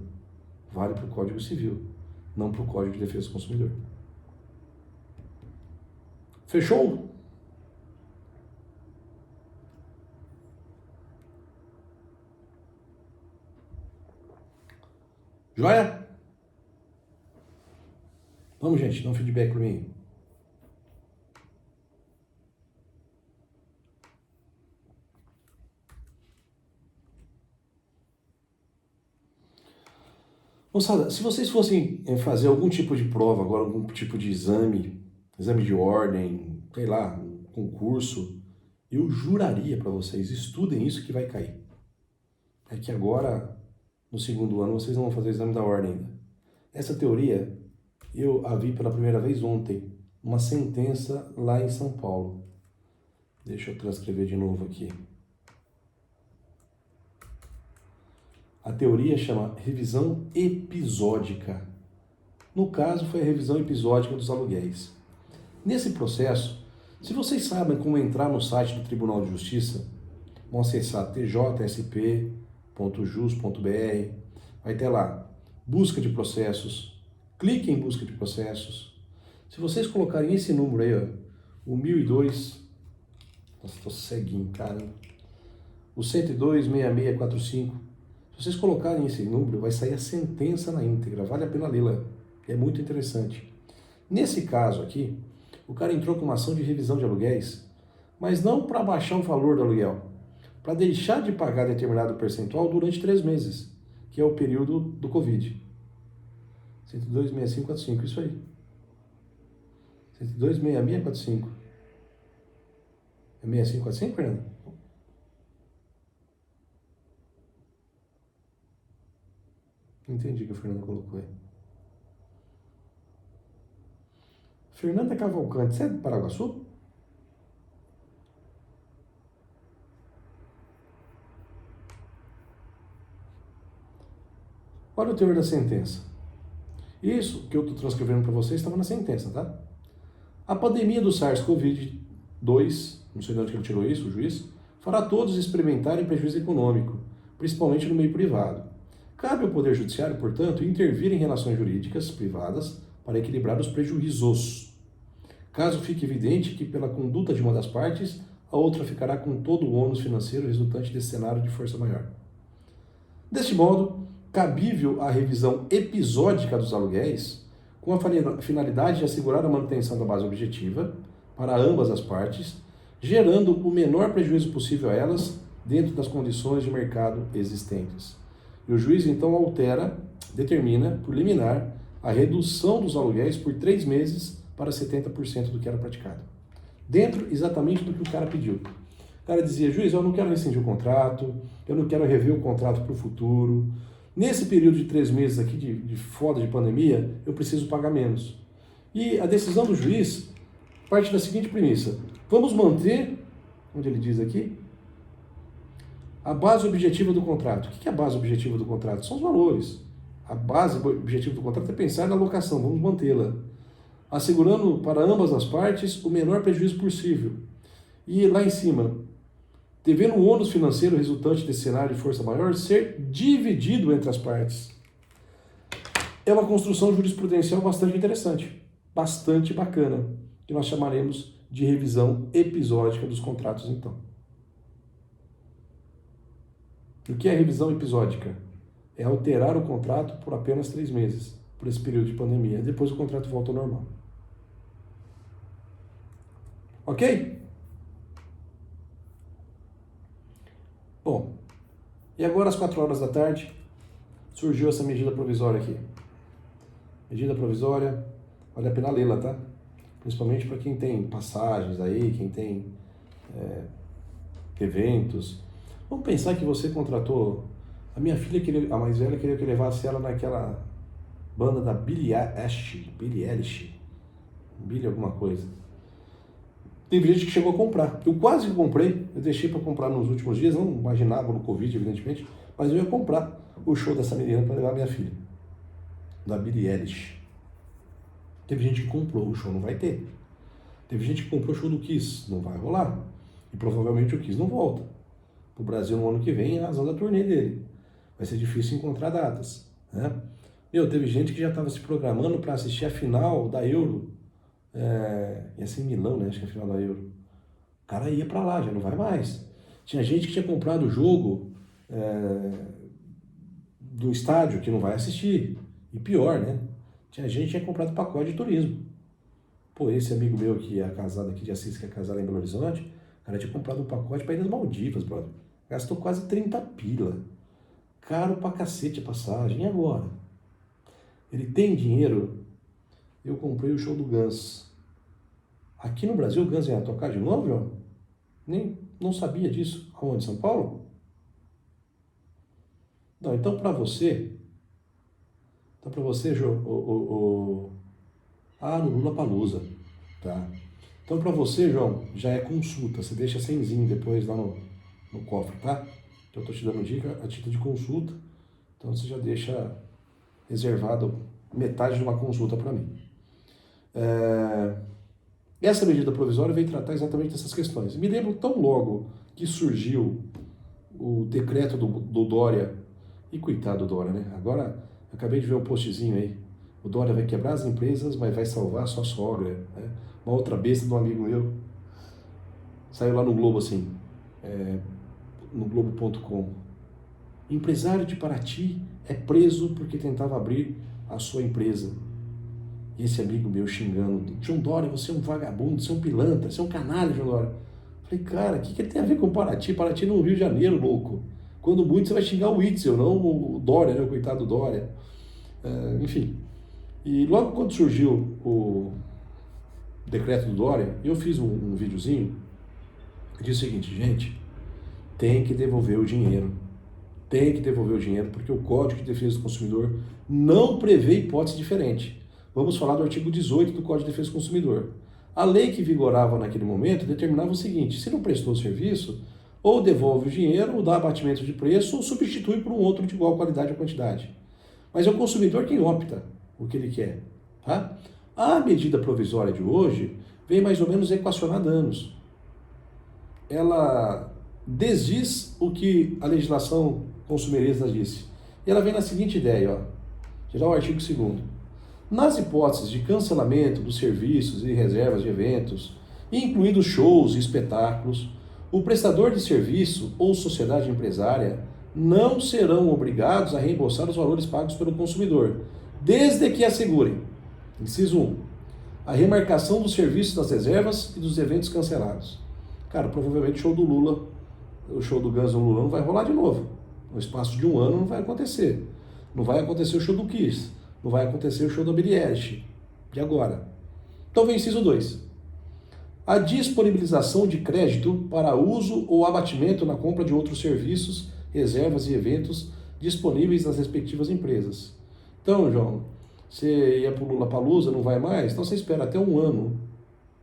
vale para o Código Civil, não para o Código de Defesa do Consumidor. Fechou? Joia? Vamos, gente, dá um feedback para mim. Moçada, se vocês fossem fazer algum tipo de prova agora, algum tipo de exame de ordem, sei lá, um concurso, eu juraria para vocês, estudem isso que vai cair. É que agora, no 2º ano, vocês não vão fazer o exame da ordem ainda. Essa teoria, eu a vi pela primeira vez ontem, uma sentença lá em São Paulo. Deixa eu transcrever de novo aqui. A teoria chama revisão episódica. No caso, foi a revisão episódica dos aluguéis. Nesse processo, se vocês sabem como entrar no site do Tribunal de Justiça, vão acessar tjsp.jus.br, vai ter lá busca de processos, clique em busca de processos. Se vocês colocarem esse número aí, ó, o 1002, nossa, estou ceguinho, caramba, o 102-6645, se vocês colocarem esse número, vai sair a sentença na íntegra, vale a pena lê-la, é muito interessante. Nesse caso aqui, o cara entrou com uma ação de revisão de aluguéis, mas não para baixar o valor do aluguel, para deixar de pagar determinado percentual durante 3 meses, que é o período do Covid. 102.6545, isso aí. 102.6645. É 6545, Fernando? Não entendi o que o Fernando colocou aí. Fernanda Cavalcante, você é de Paraguaçu? Olha o teor da sentença. Isso que eu estou transcrevendo para vocês estava na sentença, tá? A pandemia do SARS-CoV-2, não sei de onde ele tirou isso, o juiz, fará todos experimentarem prejuízo econômico, principalmente no meio privado. Cabe ao Poder Judiciário, portanto, intervir em relações jurídicas privadas para equilibrar os prejuízos. Caso fique evidente que, pela conduta de uma das partes, a outra ficará com todo o ônus financeiro resultante desse cenário de força maior. Deste modo, cabível a revisão episódica dos aluguéis, com a finalidade de assegurar a manutenção da base objetiva para ambas as partes, gerando o menor prejuízo possível a elas dentro das condições de mercado existentes. E o juiz então determina, por liminar, a redução dos aluguéis por 3 meses para 70% do que era praticado. Dentro exatamente do que o cara pediu. O cara dizia, juiz, eu não quero rescindir o contrato, eu não quero rever o contrato para o futuro. Nesse período de 3 meses aqui de foda de pandemia, eu preciso pagar menos. E a decisão do juiz parte da seguinte premissa. Vamos manter, onde ele diz aqui, a base objetiva do contrato. O que é a base objetiva do contrato? São os valores. A base objetiva do contrato é pensar na alocação, vamos mantê-la. Assegurando para ambas as partes o menor prejuízo possível. E lá em cima, devendo o ônus financeiro resultante desse cenário de força maior ser dividido entre as partes. É uma construção jurisprudencial bastante interessante, bastante bacana, que nós chamaremos de revisão episódica dos contratos, então. O que é revisão episódica? É alterar o contrato por apenas 3 meses, por esse período de pandemia. Depois o contrato volta ao normal. Ok? Bom, e agora às 4 horas da tarde, surgiu essa medida provisória aqui. Medida provisória, vale a pena lê-la, tá? Principalmente para quem tem passagens aí, quem tem eventos. Vamos pensar que você contratou... A minha filha, a mais velha, queria que eu levasse ela naquela banda da Billie Eilish, Billie alguma coisa. Teve gente que chegou a comprar. Eu quase comprei, eu deixei para comprar nos últimos dias, não imaginava no Covid, evidentemente, mas eu ia comprar o show dessa menina para levar minha filha, da Billie Eilish. Teve gente que comprou, o show não vai ter. Teve gente que comprou o show do Kiss, não vai rolar. E provavelmente o Kiss não volta para o Brasil no ano que vem, em razão da turnê dele. Vai ser difícil encontrar datas, né? Teve gente que já estava se programando para assistir a final da Euro. Ia ser em Milão, né? Acho que é a final da Euro. O cara ia para lá, já não vai mais. Tinha gente que tinha comprado o jogo do estádio, que não vai assistir. E pior, né? Tinha gente que tinha comprado pacote de turismo. Pô, esse amigo meu que é casado aqui de Assis, que é casado em Belo Horizonte, o cara tinha comprado um pacote para ir nas Maldivas, brother. Gastou quase 30 pila. Caro pra cacete a passagem. E agora? Ele tem dinheiro? Eu comprei o show do Guns. Aqui no Brasil o Guns ia tocar de novo, João? Nem não sabia disso. Aonde? São Paulo? Não, então para você... João, no Lollapalooza, tá? Então para você, João, já é consulta. Você deixa 100zinho depois lá no cofre, tá? Então eu tô te dando dica a título de consulta. Então você já deixa reservado metade de uma consulta para mim. Essa medida provisória veio tratar exatamente dessas questões. Me lembro tão logo que surgiu o decreto do Dória, e coitado do Dória, né? Agora, acabei de ver um postzinho aí, o Dória vai quebrar as empresas, mas vai salvar a sua sogra, né? Uma outra besta de um amigo meu, saiu lá no Globo assim, no Globo.com. Empresário de Paraty é preso porque tentava abrir a sua empresa. E esse amigo meu xingando, João Dória, você é um vagabundo, você é um pilantra, você é um canalha, João Dória. Falei, cara, o que ele tem a ver com Paraty? Paraty no Rio de Janeiro, louco. Quando muito você vai xingar o Witzel, não o Dória, né? O coitado do Dória. Enfim. E logo quando surgiu o decreto do Dória, eu fiz um videozinho que diz o seguinte, gente, tem que devolver o dinheiro. Tem que devolver o dinheiro, porque o Código de Defesa do Consumidor não prevê hipótese diferente. Vamos falar do artigo 18 do Código de Defesa do Consumidor. A lei que vigorava naquele momento determinava o seguinte, se não prestou o serviço, ou devolve o dinheiro, ou dá abatimento de preço, ou substitui por um outro de igual qualidade ou quantidade. Mas é o consumidor quem opta o que ele quer. Tá? A medida provisória de hoje vem mais ou menos equacionar danos. Ela desdiz o que a legislação consumerista disse. E ela vem na seguinte ideia, ó, tirar o artigo 2º. Nas hipóteses de cancelamento dos serviços e reservas de eventos, incluindo shows e espetáculos, o prestador de serviço ou sociedade empresária não serão obrigados a reembolsar os valores pagos pelo consumidor, desde que assegurem, inciso 1, a remarcação dos serviços das reservas e dos eventos cancelados. Cara, provavelmente o show do Lula, o show do Guns do Lula não vai rolar de novo. No espaço de um ano não vai acontecer. Não vai acontecer o show do Kiss. Não vai acontecer o show da Billie Eilish. E agora? Então vem inciso 2. A disponibilização de crédito para uso ou abatimento na compra de outros serviços, reservas e eventos disponíveis nas respectivas empresas. Então, João, você ia para o Lollapalooza, não vai mais? Então você espera até um ano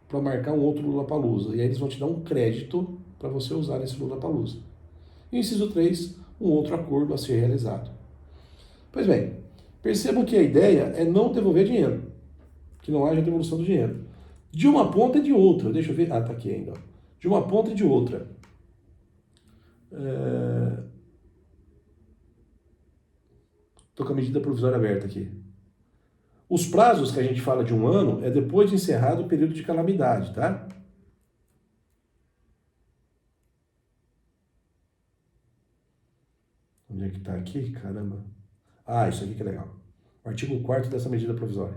para marcar um outro Lollapalooza. E aí eles vão te dar um crédito para você usar nesse Lollapalooza. E inciso 3, um outro acordo a ser realizado. Pois bem, percebam que a ideia é não devolver dinheiro, que não haja devolução do dinheiro. De uma ponta e de outra, deixa eu ver, tá aqui ainda. De uma ponta e de outra. Estou com a medida provisória aberta aqui. Os prazos que a gente fala de um ano é depois de encerrado o período de calamidade, tá? Onde é que tá aqui? Caramba. Ah, isso aqui que é legal. O artigo 4º dessa medida provisória.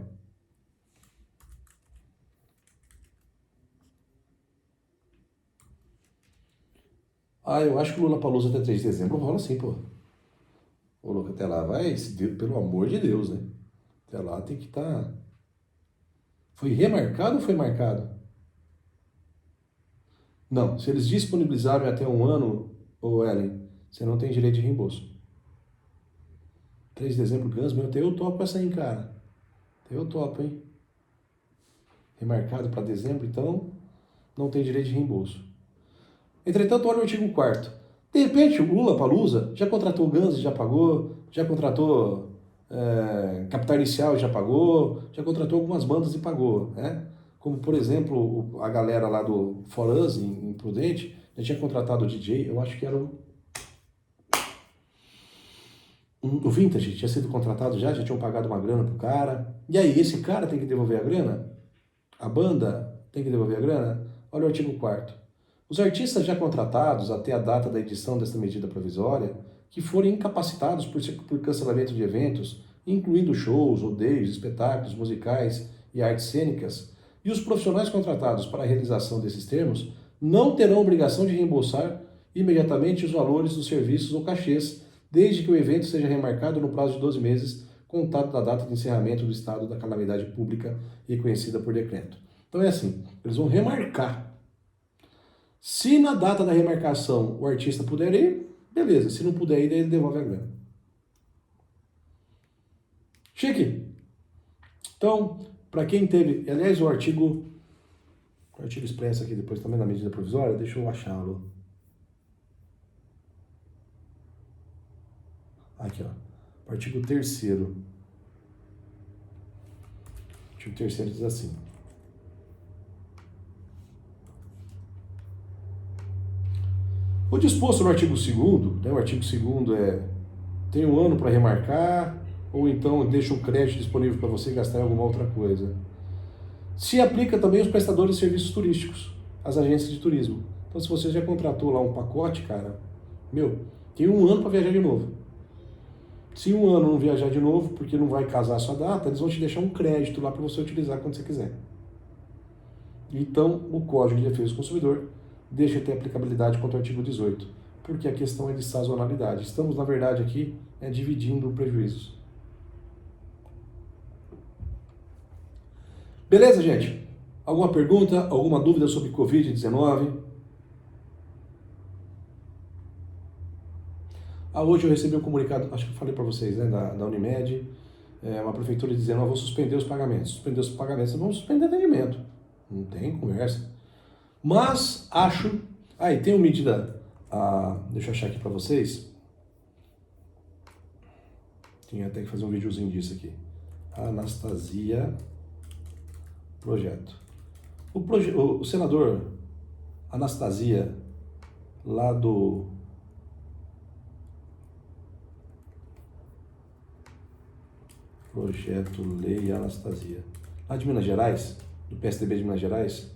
Ah, eu acho que o Lollapalooza até 3 de dezembro rola sim, pô. Ô, louco, até lá vai, pelo amor de Deus, né? Até lá tem que estar... Foi remarcado ou foi marcado? Não, se eles disponibilizaram até um ano, ô Ellen, você não tem direito de reembolso. 3 de dezembro, Guns, meu, até eu topo essa aí, cara. Até eu topo, hein? Remarcado para dezembro, então não tem direito de reembolso. Entretanto, olha o artigo 4º. De repente, o Lollapalooza já contratou o Guns e já pagou, já contratou Capital Inicial e já pagou, já contratou algumas bandas e pagou, né? Como, por exemplo, a galera lá do For Us, em Prudente, já tinha contratado o DJ, eu acho que era o Vintage, tinha sido contratado já tinham pagado uma grana pro cara. E aí, esse cara tem que devolver a grana? A banda tem que devolver a grana? Olha o artigo 4º. Os artistas já contratados até a data da edição desta medida provisória, que forem incapacitados por cancelamento de eventos, incluindo shows, rodeios, espetáculos musicais e artes cênicas, e os profissionais contratados para a realização desses termos, não terão obrigação de reembolsar imediatamente os valores dos serviços ou cachês, desde que o evento seja remarcado no prazo de 12 meses, contado da data de encerramento do estado da calamidade pública reconhecida por decreto. Então é assim, eles vão remarcar. Se na data da remarcação o artista puder ir, beleza. Se não puder ir, daí ele devolve a grana. Chique. Então, para quem teve... Aliás, o artigo expresso aqui depois também na medida provisória, deixa eu achá-lo. Aqui, ó. O artigo 3º. O artigo 3º diz assim. O disposto no artigo 2º, né, o artigo 2º tem um ano para remarcar, ou então deixa um crédito disponível para você gastar em alguma outra coisa. Se aplica também aos prestadores de serviços turísticos, as agências de turismo. Então, se você já contratou lá um pacote, cara, tem um ano para viajar de novo. Se um ano não viajar de novo, porque não vai casar a sua data, eles vão te deixar um crédito lá para você utilizar quando você quiser. Então, o Código de Defesa do Consumidor deixa de ter aplicabilidade contra o artigo 18, porque a questão é de sazonalidade. Estamos, na verdade, aqui dividindo prejuízos. Beleza, gente? Alguma pergunta, alguma dúvida sobre Covid-19? Hoje eu recebi um comunicado, acho que eu falei para vocês, né, da Unimed, uma prefeitura dizendo, vou suspender os pagamentos. Suspender os pagamentos, vamos suspender atendimento. Não tem conversa. Mas acho... e tem uma medida, deixa eu achar aqui para vocês. Tinha até que fazer um videozinho disso aqui. Anastasia Projeto. O senador Anastasia, lá do... Projeto Lei Anastasia, lá de Minas Gerais, do PSDB de Minas Gerais,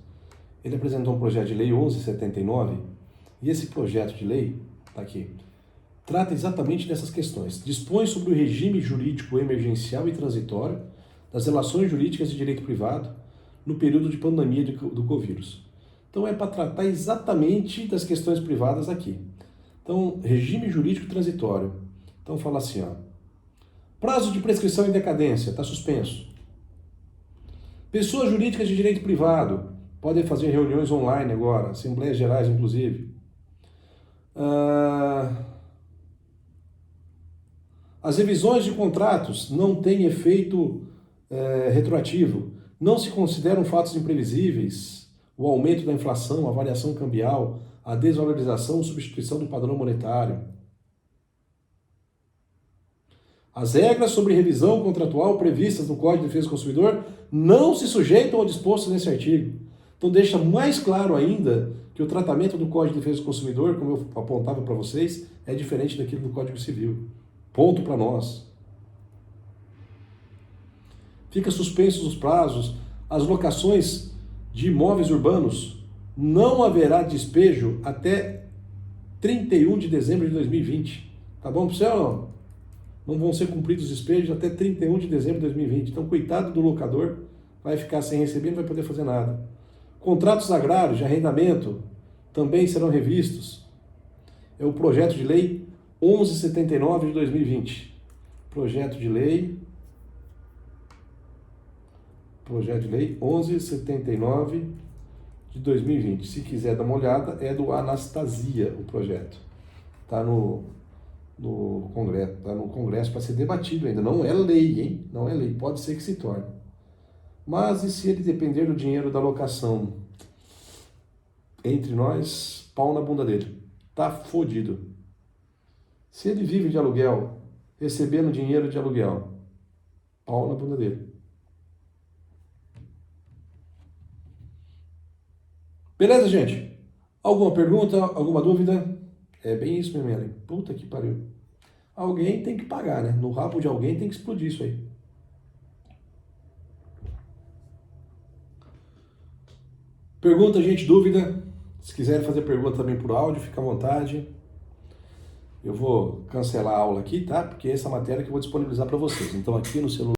ele apresentou um projeto de lei 1179, e esse projeto de lei, tá aqui, trata exatamente dessas questões. Dispõe sobre o regime jurídico emergencial e transitório das relações jurídicas de direito privado no período de pandemia do Covírus. Então é para tratar exatamente das questões privadas aqui. Então, regime jurídico transitório. Então fala assim, prazo de prescrição em decadência, está suspenso. Pessoas jurídicas de direito privado podem fazer reuniões online agora, assembleias gerais inclusive. As revisões de contratos não têm efeito retroativo. Não se consideram fatos imprevisíveis o aumento da inflação, a variação cambial, a desvalorização ou substituição do padrão monetário. As regras sobre revisão contratual previstas no Código de Defesa do Consumidor não se sujeitam ao disposto nesse artigo. Então deixa mais claro ainda que o tratamento do Código de Defesa do Consumidor, como eu apontava para vocês, é diferente daquilo do Código Civil. Ponto para nós. Fica suspensos os prazos, as locações de imóveis urbanos, não haverá despejo até 31 de dezembro de 2020. Tá bom para você ou não? Não vão ser cumpridos os despejos até 31 de dezembro de 2020. Então, coitado do locador, vai ficar sem receber, não vai poder fazer nada. Contratos agrários de arrendamento também serão revistos. É o projeto de lei 1179 de 2020. Projeto de lei 1179 de 2020. Se quiser dar uma olhada, é do Anastasia o projeto. Está no Congresso, está no Congresso para ser debatido ainda. Não é lei, hein? Não é lei. Pode ser que se torne. Mas e se ele depender do dinheiro da locação? Entre nós, pau na bunda dele. Tá fodido. Se ele vive de aluguel, recebendo dinheiro de aluguel, pau na bunda dele. Beleza, gente? Alguma pergunta? Alguma dúvida? É bem isso mesmo, Ellen. Puta que pariu. Alguém tem que pagar, né? No rabo de alguém tem que explodir isso aí. Pergunta, gente, dúvida? Se quiserem fazer pergunta também por áudio, fica à vontade. Eu vou cancelar a aula aqui, tá? Porque essa matéria que eu vou disponibilizar para vocês. Então aqui no celular